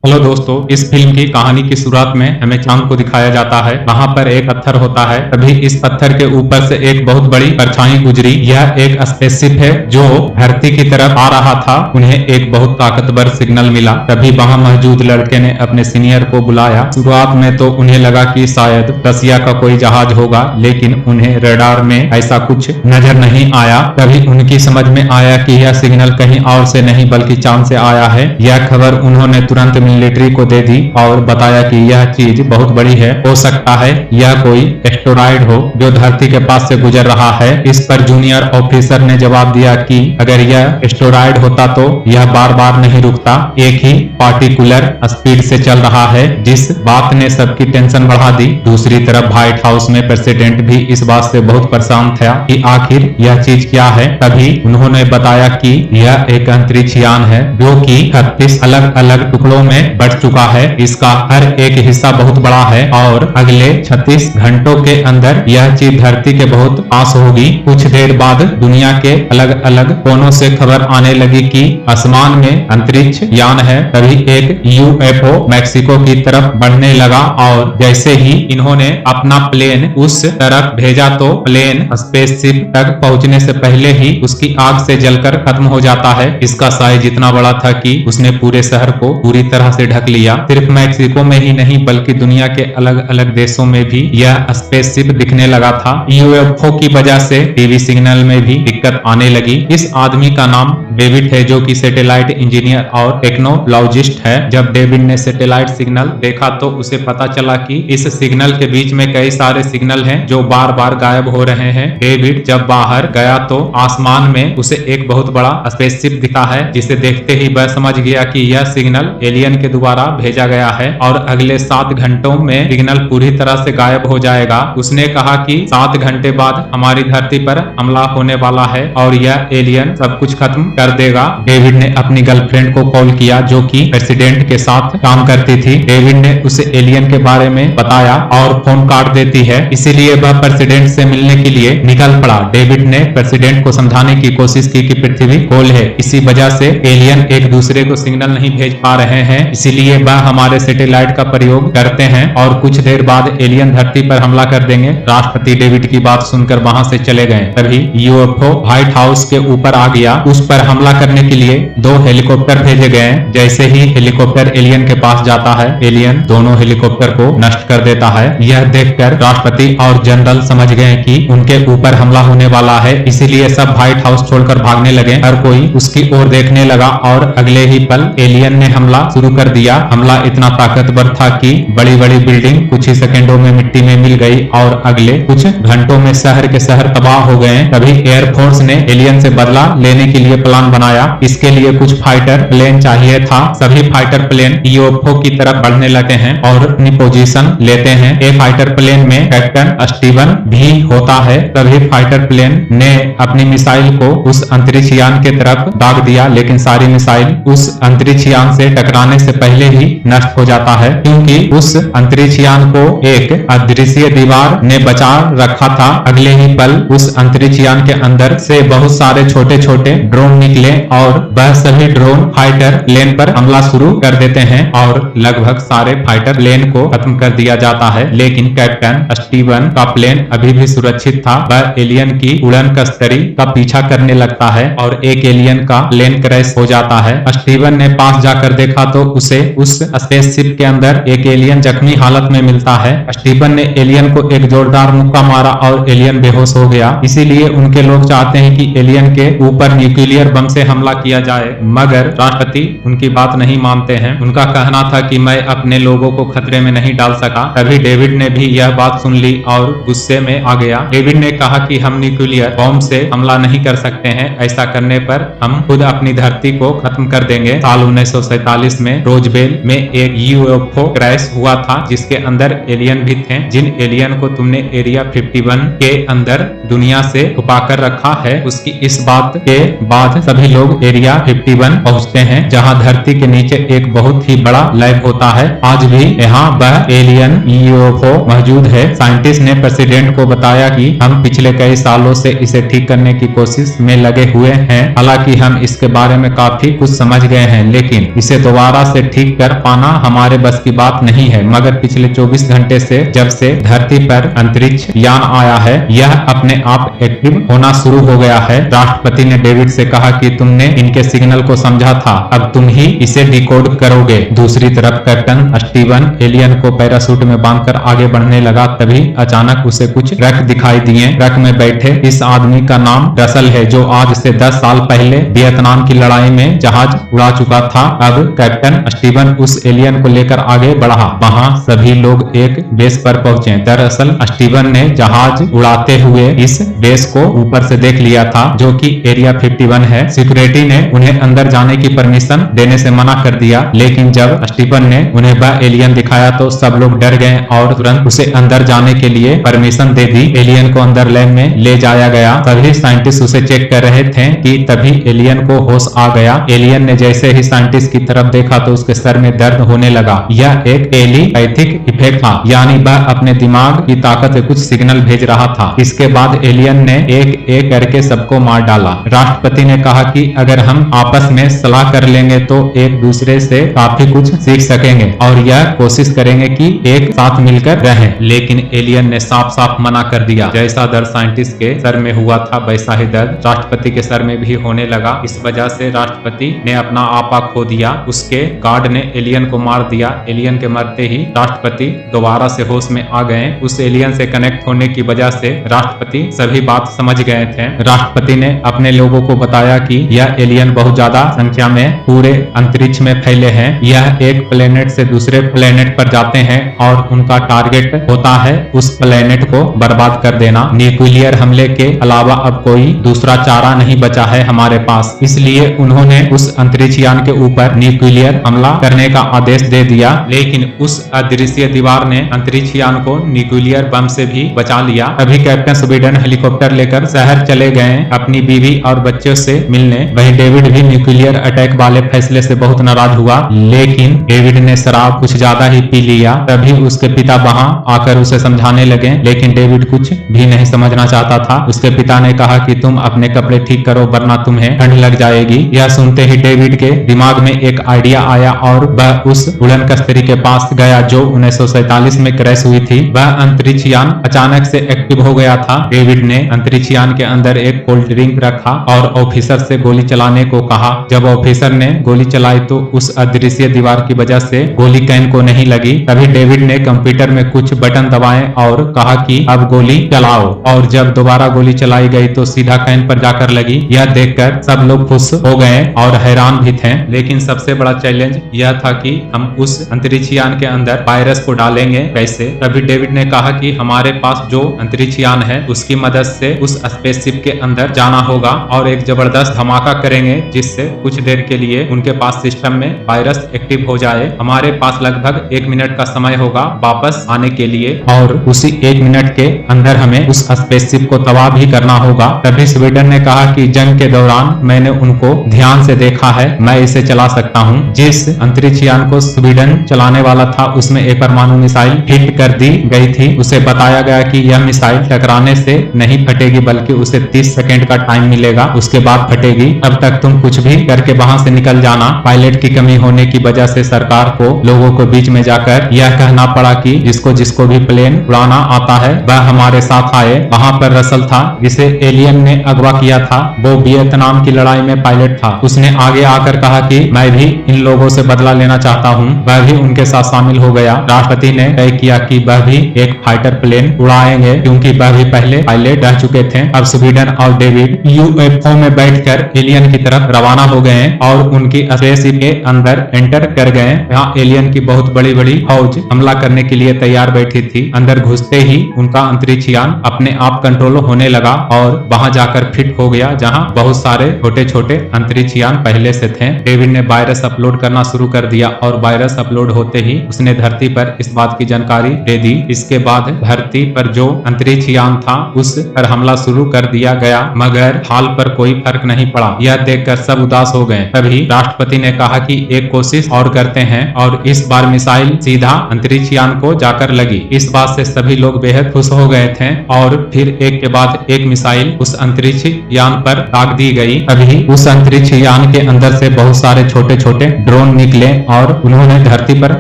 Hello दोस्तों, इस film की कहानी की शुरुआत में हमें चांद को दिखाया जाता है। वहाँ पर एक पत्थर होता है। तभी इस पत्थर के ऊपर से एक बहुत बड़ी परछाई गुजरी। यह एक स्पेसशिप है जो धरती की तरफ आ रहा था। उन्हें एक बहुत ताकतवर सिग्नल मिला। तभी वहाँ मौजूद लड़के ने अपने सीनियर को बुलाया। शुरुआत में तो उन्हें लगा कि शायद रसिया का कोई जहाज होगा, लेकिन उन्हें रडार में ऐसा कुछ नजर नहीं आया। तभी उनकी समझ में आया कि यह सिग्नल कहीं और से नहीं बल्कि चांद से आया है। यह खबर उन्होंने तुरंत मिलिट्री को दे दी और बताया कि यह चीज बहुत बड़ी है, हो सकता है यह कोई एस्टेरॉयड हो जो धरती के पास से गुजर रहा है। इस पर जूनियर ऑफिसर ने जवाब दिया कि अगर यह एस्टेरॉयड होता तो यह बार बार नहीं रुकता, एक ही पार्टिकुलर स्पीड से चल रहा है। जिस बात ने सबकी टेंशन बढ़ा दी। दूसरी तरफ व्हाइट हाउस में प्रेसिडेंट भी इस बात से बहुत परेशान था कि आखिर यह चीज क्या है। तभी उन्होंने बताया कि यह एक अंतरिक्ष यान है जो कि 36 अलग अलग टुकड़ों में बढ़ चुका है। इसका हर एक हिस्सा बहुत बड़ा है और अगले 36 घंटों के अंदर यह चीज धरती के बहुत पास होगी। कुछ देर बाद दुनिया के अलग अलग कोनों से खबर आने लगी कि आसमान में अंतरिक्ष यान है। तभी एक यूएफओ मैक्सिको की तरफ बढ़ने लगा और जैसे ही इन्होंने अपना प्लेन उस तरफ भेजा तो प्लेन स्पेसशिप तक पहुंचने से पहले ही उसकी आग से जलकर खत्म हो जाता है। इसका साइज इतना बड़ा था कि उसने पूरे शहर को पूरी तरह से ढक लिया। सिर्फ मैक्सिको में ही नहीं बल्कि दुनिया के अलग अलग देशों में भी यह स्पेसशिप दिखने लगा था। यूएफओ की वजह से टीवी सिग्नल में भी दिक्कत आने लगी। इस आदमी का नाम डेविड है जो कि सैटेलाइट इंजीनियर और टेक्नोलॉजिस्ट है। जब डेविड ने सैटेलाइट सिग्नल देखा तो उसे पता चला कि इस सिग्नल के बीच में कई सारे सिग्नल हैं जो बार बार गायब हो रहे हैं। डेविड जब बाहर गया तो आसमान में उसे एक बहुत बड़ा स्पेसशिप दिखा है, जिसे देखते ही वह समझ गया कि यह सिग्नल एलियन के द्वारा भेजा गया है और अगले 7 घंटों में सिग्नल पूरी तरह से गायब हो जाएगा। उसने कहा कि 7 घंटे बाद हमारी धरती पर हमला होने वाला है और यह एलियन सब कुछ खत्म कर देगा। डेविड ने अपनी गर्लफ्रेंड को कॉल किया जो कि प्रेसिडेंट के साथ काम करती थी। डेविड ने उसे एलियन के बारे में बताया और फोन काट देती है, इसीलिए वह प्रेसिडेंट से मिलने के लिए निकल पड़ा। डेविड ने प्रेसिडेंट को समझाने की कोशिश की कि पृथ्वी गोल है, इसी वजह से एलियन एक दूसरे को सिग्नल नहीं भेज पा रहे हैं, इसीलिए वह हमारे सैटेलाइट का प्रयोग करते हैं और कुछ देर बाद एलियन धरती पर हमला कर देंगे। राष्ट्रपति डेविड की बात सुनकर वहां से चले गए। तभी यूएफओ व्हाइट हाउस के ऊपर आ गया। उस पर हमला करने के लिए 2 हेलीकॉप्टर भेजे गए। जैसे ही हेलीकॉप्टर एलियन के पास जाता है, एलियन दोनों हेलीकॉप्टर को नष्ट कर देता है। यह देखकर राष्ट्रपति और जनरल समझ गए कि उनके ऊपर हमला होने वाला है, इसीलिए सब व्हाइट हाउस छोड़कर भागने लगे। हर कोई उसकी ओर देखने लगा और अगले ही पल एलियन ने हमला शुरू कर दिया। हमला इतना ताकतवर था कि बड़ी बड़ी बिल्डिंग कुछ ही सेकंडों में मिट्टी में मिल गई और अगले कुछ घंटों में शहर के शहर तबाह हो गए। तभी एयरफोर्स ने एलियन से बदला लेने के लिए प्लान बनाया। इसके लिए कुछ फाइटर प्लेन चाहिए था। सभी फाइटर प्लेन यूएफओ की तरफ बढ़ने लगे हैं और अपनी पोजीशन लेते हैं। एक फाइटर प्लेन में कैप्टन स्टीवन भी होता है। तभी फाइटर प्लेन ने अपनी मिसाइल को उस अंतरिक्ष यान के तरफ दाग दिया, लेकिन सारी मिसाइल उस अंतरिक्ष यान से टकराने से पहले ही नष्ट हो जाता है, क्योंकि उस अंतरिक्ष यान को एक अदृश्य दीवार ने बचा रखा था। अगले ही पल उस अंतरिक्ष यान के अंदर से बहुत सारे छोटे छोटे ड्रोन निकले और वह सभी ड्रोन फाइटर प्लेन पर हमला शुरू कर देते हैं और लगभग सारे फाइटर प्लेन को खत्म कर दिया जाता है। लेकिन कैप्टन स्टीवन का प्लेन अभी भी सुरक्षित था। वह एलियन की उड़न कस्तरी का पीछा करने लगता है और एक एलियन का प्लेन क्रैश हो जाता है। स्टीवन ने पास जाकर देखा तो उसे उस स्पेसशिप के अंदर एक एलियन जख्मी हालत में मिलता है। स्टीवन ने एलियन को एक जोरदार मुक्का मारा और एलियन बेहोश हो गया। इसीलिए उनके लोग चाहते हैं कि एलियन के ऊपर न्यूक्लियर बम से हमला किया जाए, मगर राष्ट्रपति उनकी बात नहीं मानते हैं। उनका कहना था कि मैं अपने लोगों को खतरे में नहीं डाल सका। तभी डेविड ने भी यह बात सुन ली और गुस्से में आ गया। डेविड ने कहा कि हम न्यूक्लियर बम से हमला नहीं कर सकते हैं, ऐसा करने पर हम खुद अपनी धरती को खत्म कर देंगे। साल 1947 में रोजबेल में एक यूएफओ क्रैश हुआ था जिसके अंदर एलियन भी थे। जिन एलियन को तुमने एरिया 51 के अंदर दुनिया से छुपा कर रखा है, उसकी इस बात के बाद सभी लोग एरिया 51 पहुंचते हैं, जहां धरती के नीचे एक बहुत ही बड़ा लैब होता है। आज भी यहाँ वह एलियन यूएफओ मौजूद है। साइंटिस्ट ने प्रेसिडेंट को बताया कि हम पिछले कई सालों से इसे ठीक करने की कोशिश में लगे हुए हैं। हालांकि हम इसके बारे में काफी कुछ समझ गए हैं, लेकिन इसे दोबारा से से ठीक कर पाना हमारे बस की बात नहीं है, मगर पिछले 24 घंटे से जब से धरती पर अंतरिक्ष यान आया है यह अपने आप एक्टिव होना शुरू हो गया है। राष्ट्रपति ने डेविड से कहा कि तुमने इनके सिग्नल को समझा था, अब तुम ही इसे डिकोड करोगे। दूसरी तरफ कैप्टन स्टीवन एलियन को पैराशूट में बांधकर आगे बढ़ने लगा, तभी अचानक उसे कुछ ट्रक दिखाई दिए। ट्रक में बैठे इस आदमी का नाम रसल है, जो आज से 10 साल पहले वियतनाम की लड़ाई में जहाज उड़ा चुका था। अब कैप्टन स्टीवन उस एलियन को लेकर आगे बढ़ा। वहां सभी लोग एक बेस पर पहुंचे। दरअसल स्टीवन ने जहाज उड़ाते हुए इस बेस को ऊपर से देख लिया था, जो कि एरिया 51 है। सिक्योरिटी ने उन्हें अंदर जाने की परमिशन देने से मना कर दिया, लेकिन जब स्टीवन ने उन्हें वह एलियन दिखाया तो सब लोग डर गए और तुरंत उसे अंदर जाने के लिए परमिशन दे दी। एलियन को अंदर लैब में ले जाया गया। सभी साइंटिस्ट उसे चेक कर रहे थे कि तभी एलियन को होश आ गया। एलियन ने जैसे ही साइंटिस्ट की तरफ देखा तो उसके सर में दर्द होने लगा। यह एक टेलीपैथिक इफेक्ट था, यानी वह अपने दिमाग की ताकत से कुछ सिग्नल भेज रहा था। इसके बाद एलियन ने एक एक करके सबको मार डाला। राष्ट्रपति ने कहा कि अगर हम आपस में सलाह कर लेंगे तो एक दूसरे से काफी कुछ सीख सकेंगे और यह कोशिश करेंगे कि एक साथ मिलकर रहें। लेकिन एलियन ने साफ साफ मना कर दिया। जैसा दर्द साइंटिस्ट के सर में हुआ था वैसा ही दर्द राष्ट्रपति के सर में भी होने लगा। इस वजह से राष्ट्रपति ने अपना आपा खो दिया। उसके गार्ड ने एलियन को मार दिया। एलियन के मरते ही राष्ट्रपति दोबारा से होश में आ गए। उस एलियन से कनेक्ट होने की वजह से राष्ट्रपति सभी बात समझ गए थे। राष्ट्रपति ने अपने लोगों को बताया कि यह एलियन बहुत ज्यादा संख्या में पूरे अंतरिक्ष में फैले हैं। यह एक प्लेनेट से दूसरे प्लेनेट पर जाते हैं और उनका टारगेट होता है उस प्लेनेट को बर्बाद कर देना। न्यूक्लियर हमले के अलावा अब कोई दूसरा चारा नहीं बचा है हमारे पास, इसलिए उन्होंने उस अंतरिक्ष यान के ऊपर न्यूक्लियर हमला करने का आदेश दे दिया। लेकिन उस अदृश्य दीवार ने अंतरिक्ष यान को न्यूक्लियर बम से भी बचा लिया। अभी कैप्टन स्वीडन हेलीकॉप्टर लेकर शहर चले गए अपनी बीवी और बच्चों से मिलने। वही डेविड भी न्यूक्लियर अटैक वाले फैसले से बहुत नाराज हुआ, लेकिन डेविड ने शराब कुछ ज्यादा ही पी लिया। तभी उसके पिता वहां आकर उसे समझाने लगे, लेकिन डेविड कुछ भी नहीं समझना चाहता था। उसके पिता ने कहा कि तुम अपने कपड़े ठीक करो वरना तुम्हें ठंड लग जाएगी। यह सुनते ही डेविड के दिमाग में एक आइडिया आया और वह उस उड़न कस्तरी के पास गया जो 1947 में क्रैश हुई थी। वह अंतरिक्ष यान अचानक से एक्टिव हो गया था। डेविड ने अंतरिक्ष यान के अंदर एक कोल्ड ड्रिंक रखा और ऑफिसर से गोली चलाने को कहा। जब ऑफिसर ने गोली चलाई तो उस अदृश्य दीवार की वजह से गोली कैन को नहीं लगी। तभी डेविड ने कंप्यूटर में कुछ बटन दबाए और कहा कि अब गोली चलाओ, और जब दोबारा गोली चलाई गई तो सीधा कैन पर जाकर लगी। यह देखकर सब लोग खुश हो गए और हैरान भी थे। लेकिन सबसे बड़ा चैलेंज यह था कि हम उस अंतरिक्ष यान के अंदर वायरस को डालेंगे कैसे। तभी डेविड ने कहा कि हमारे पास जो अंतरिक्ष यान है उसकी मदद से उस स्पेसशिप के अंदर जाना होगा और एक जबरदस्त धमाका करेंगे जिससे कुछ देर के लिए उनके पास सिस्टम में वायरस एक्टिव हो जाए। हमारे पास लगभग 1 मिनट का समय होगा वापस आने के लिए और उसी 1 मिनट के अंदर हमें उस स्पेसशिप को तबाह भी करना होगा। तभी स्वीडन ने कहा कि जंग के दौरान मैंने उनको ध्यान से देखा है, मैं इसे चला सकता हूँ। जिस अंतरिक्ष यान को स्वीडन चलाने वाला था उसमें एक परमाणु मिसाइल फिट कर दी गई थी। उसे बताया गया कि यह मिसाइल टकराने से नहीं फटेगी बल्कि उसे 30 सेकंड का टाइम मिलेगा, उसके बाद फटेगी। अब तक तुम कुछ भी करके वहां से निकल जाना। पायलट की कमी होने की वजह से सरकार को लोगों को बीच में जाकर यह कहना पड़ा कि जिसको भी प्लेन उड़ाना आता है वह हमारे साथ आए। वहां पर रसल था जिसे एलियन ने अगवा किया था, वो वियतनाम की लड़ाई में पायलट था। उसने आगे आकर कहा कि मैं भी इन लोगों से बदला लेना चाहता हूँ। वह भी उनके साथ शामिल हो गया। राष्ट्रपति ने तय किया कि वह भी एक फाइटर प्लेन उड़ाएंगे क्योंकि वह भी पहले पायलट रह चुके थे। अब स्वीडन और डेविड यूएफओ में बैठकर एलियन की तरफ रवाना हो गए और उनकी स्पेसशिप के अंदर एंटर कर गए। यहाँ एलियन की बहुत बड़ी बड़ी फौज हमला करने के लिए तैयार बैठी थी। अंदर घुसते ही उनका अंतरिक्ष यान अपने आप कंट्रोल होने लगा और वहां जाकर फिट हो गया जहां बहुत सारे छोटे छोटे अंतरिक्ष यान पहले से थे। डेविड ने वायरस अपलोड करना शुरू कर दिया और वायरस अपलोड होते ही उसने धरती पर इस बात की जानकारी दे दी। इसके बाद धरती पर जो अंतरिक्ष यान था उस पर हमला शुरू कर दिया गया, मगर हाल पर कोई फर्क नहीं पड़ा। यह देखकर सब उदास हो गए। तभी राष्ट्रपति ने कहा कि एक कोशिश और करते हैं और इस बार मिसाइल सीधा अंतरिक्ष यान को जाकर लगी। इस बात से सभी लोग बेहद खुश हो गए थे और फिर एक के बाद एक मिसाइल उस अंतरिक्ष यान पर दाग दी गई। अभी उस अंतरिक्ष यान के अंदर से बहुत सारे छोटे छोटे ड्रोन ड्रोन निकले और उन्होंने धरती पर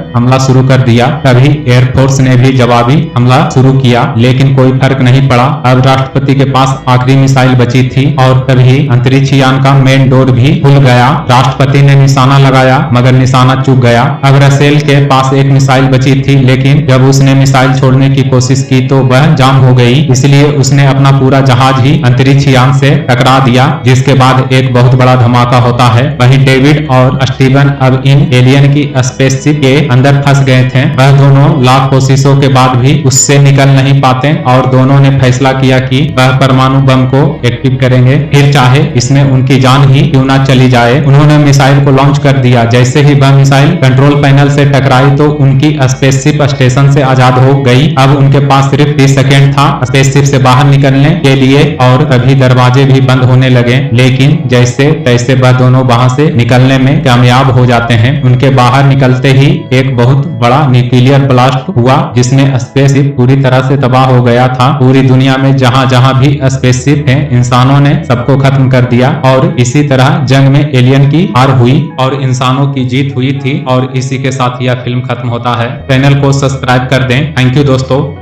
हमला शुरू कर दिया। तभी एयरफोर्स ने भी जवाबी हमला शुरू किया, लेकिन कोई फर्क नहीं पड़ा। अब राष्ट्रपति के पास आखिरी मिसाइल बची थी और तभी अंतरिक्ष यान का मेन डोर भी खुल गया। राष्ट्रपति ने निशाना लगाया मगर निशाना चूक गया। अब रसेल के पास एक मिसाइल बची थी, लेकिन जब उसने मिसाइल छोड़ने की कोशिश की तो वह जाम हो गई। इसलिए उसने अपना पूरा जहाज ही अंतरिक्ष यान से टकरा दिया, जिसके बाद एक बहुत बड़ा धमाका होता है। वहीं डेविड और स्टीवन अब इन एलियन की स्पेसशिप के अंदर फंस गए थे। वह दोनों लाख कोशिशों के बाद भी उससे निकल नहीं पाते और दोनों ने फैसला किया कि वह परमाणु बम को एक्टिव करेंगे, फिर चाहे इसमें उनकी जान ही क्यों ना चली जाए। उन्होंने मिसाइल को लॉन्च कर दिया। जैसे ही वह मिसाइल कंट्रोल पैनल से टकराई तो उनकी स्पेसशिप स्टेशन से आजाद हो गई। अब उनके पास सिर्फ 30 सेकेंड था स्पेसशिप से बाहर निकलने के लिए और तभी दरवाजे भी बंद होने लगे। लेकिन जैसे तैसे वह दोनों वहां से निकलने में कामयाब हो जाते हैं। उनके बाहर निकलते ही एक बहुत बड़ा न्यूक्लियर ब्लास्ट हुआ, जिसमें स्पेसशिप पूरी तरह से तबाह हो गया था। पूरी दुनिया में जहां जहां भी स्पेसशिप है, इंसानों ने सबको खत्म कर दिया और इसी तरह जंग में एलियन की हार हुई और इंसानों की जीत हुई थी। और इसी के साथ यह फिल्म खत्म होता है। चैनल को सब्सक्राइब कर दें। थैंक यू दोस्तों।